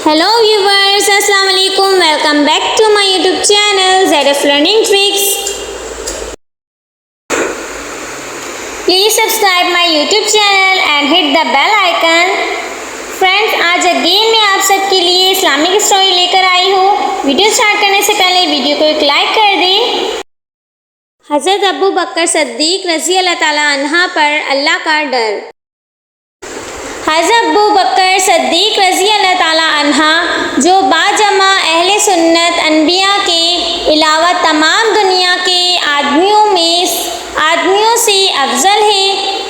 Hello viewers, Assalamu alaikum. Welcome back to my YouTube channel ZF Learning Tricks. Please subscribe my YouTube channel and hit the bell icon. Friends, आज again मैं आप सबके लिए Islamic story लेकर आई हूँ। Video start करने से पहले वीडियो को एक लाइक कर दें। हज़रत अबू बकर सद्दीक रज़ी अल्लाह ताला अन्हा पर अल्लाह का डर। हज़रत अबू बकर सद्दीक रज़ी अल्लाह ताला अन्हा जो बाजमा अहले सुन्नत अनबिया के अलावा तमाम दुनिया के आदमियों से अफजल है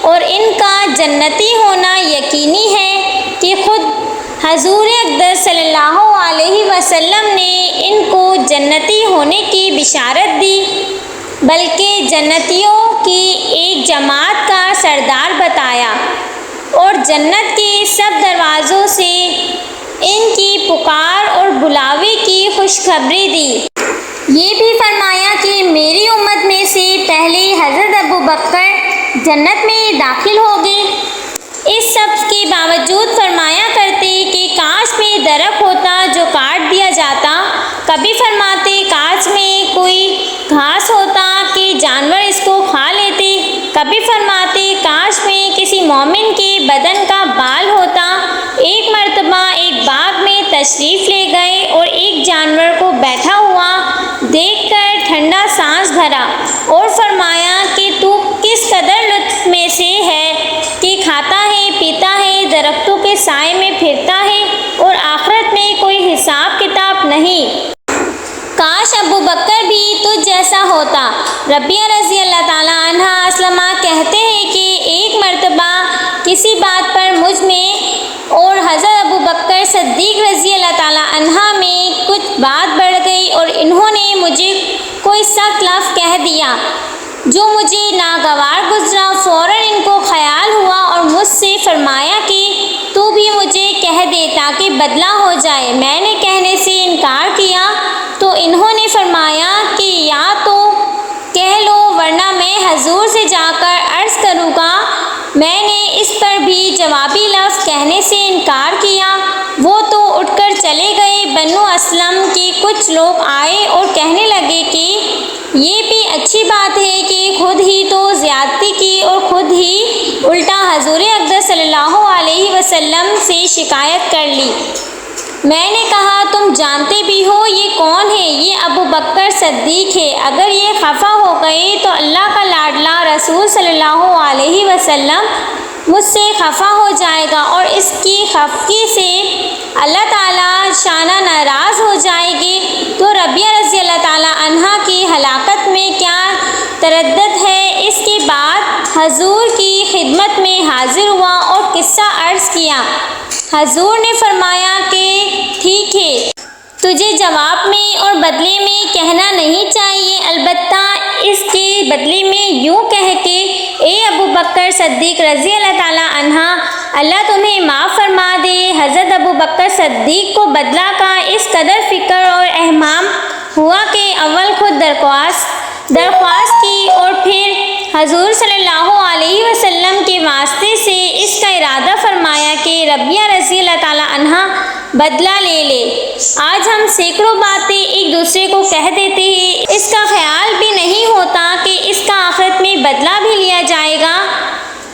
और इनका जन्नती होना यकीनी है कि ख़ुद हज़ूर अक़दस सल्लल्लाहु अलैहि वसल्लम ने इनको जन्नती होने की बिशारत दी, बल्कि जन्नतियों की एक जमात का सरदार बताया और जन्नत के सब दरवाज़ों से इनकी पुकार और बुलावे की खुशखबरी दी। ये भी फरमाया कि मेरी उम्मत में से पहले हज़रत अबू बकर जन्नत में दाखिल होंगे। इस सब के बावजूद फरमाया करते कि काश में दरख्त होता जो काट दिया जाता। कभी फरमाते काश में कोई घास होता कि जानवर इसको खा लेते। कभी फरमाते काश में किसी मोमिन के बदन का बाल होता। एक मर्तबा एक बाग में तशरीफ़ ले गए और एक जानवर को बैठा हुआ देखकर ठंडा सांस भरा और फरमाया कि तू किस कदर लुत्फ़ में से है कि खाता है, पीता है, दरख्तों के साए में फिरता है और आखिरत में कोई हिसाब किताब नहीं। काश अबू बकर भी तुझ जैसा होता। रबिया रज़ी अल्लाह ताला अन्हा अस्लमा कहते हैं कि एक मर्तबा किसी बात पर मुझ में और हज़रत अबू बकर सद्दीक रज़ी अल्लाह ताला अन्हा में कुछ बात बढ़ गई और इन्होंने मुझे कोई सख्त लफ्ज़ कह दिया जो मुझे नागवार गुजरा। फ़ौरन इनको ख्याल हुआ और मुझसे फरमाया कि तू भी मुझे कह दे ताकि बदला हो जाए। मैंने कहने से इनकार किया तो इन्होंने फरमाया कि या तो कह लो वरना मैं हजूर से जाकर अर्ज़ करूँगा। मैंने इस पर भी जवाबी लफ्ज़ कहने से इनकार किया। वो तो उठकर चले गए। बनु असलम के कुछ लोग आए और कहने लगे कि ये भी अच्छी बात है कि खुद ही तो ज़्यादती की और ख़ुद ही उल्टा हजूर अक़दस सल्लल्लाहु अलैहि वसल्लम से शिकायत कर ली। मैंने कहा तुम जानते भी हो ये कौन है? ये अबू बकर सद्दीक है। अगर ये खफा हो गए तो अल्लाह का लाडला रसूल सल्लल्लाहु अलैहि वसल्लम मुझसे खफा हो जाएगा और इसकी खफकी से अल्लाह ताला शाना नाराज़ हो जाएगी। तो रबिया रज़ी अल्लाह ताला अन्हा की हलाकत में क्या तरद्दुद है? इसके बाद हजूर की खिदमत में हाजिर हुआ और किस्सा अर्ज़ किया। हजूर ने फरमाया कि ठीक है, तुझे जवाब में और बदले में कहना नहीं चाहिए, अलबत्ता इसके बदले में यूँ कह के ए अबू बकर सद्दीक रज़ी अल्लाह ताला अन्हा अल्लाह तुम्हें माफ़ फरमा दे। हज़रत अबू बकर सद्दीक को बदला का इस कदर फ़िक्र और अहमाम हुआ कि अव्वल खुद दरख्वास्त की और फिर हजूर सल्लल्लाहु अलैहि वसल्लम के वास्ते से इसका इरादा फरमाया कि रबिया रज़ी अल्लाह ताला अन्हा बदला ले ले। आज हम सैकड़ों बातें एक दूसरे को कह देते हैं, इसका ख्याल भी नहीं होता कि इसका आखिरत में बदला भी लिया जाएगा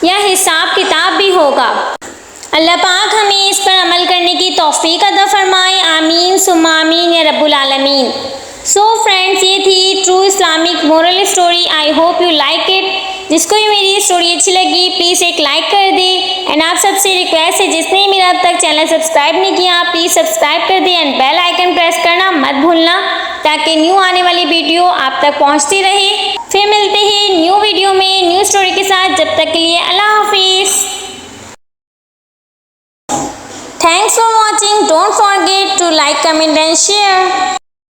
या हिसाब किताब भी होगा। अल्लाह पाक हमें इस पर अमल करने की तौफीक अता फरमाए। आमीन सुम्मा आमीन या रब्बुल आलमीन। सो फ्रेंड्स, ये थी true Islamic moral story. I hope you like it. जिसको भी मेरी स्टोरी अच्छी लगी प्लीज़ एक लाइक कर दे। एंड आप सबसे रिक्वेस्ट है जिसने मेरा अब तक चैनल सब्सक्राइब नहीं किया प्लीज़ सब्सक्राइब कर दे एंड बेल आइकन प्रेस करना मत भूलना ताकि न्यू आने वाली वीडियो आप तक पहुंचती रहे। फिर मिलते हैं न्यू वीडियो में न्यू स्टोरी के साथ। जब तक के लिए अल्लाह हाफिज़। Thanks for watching. Don't forget to like, comment and share.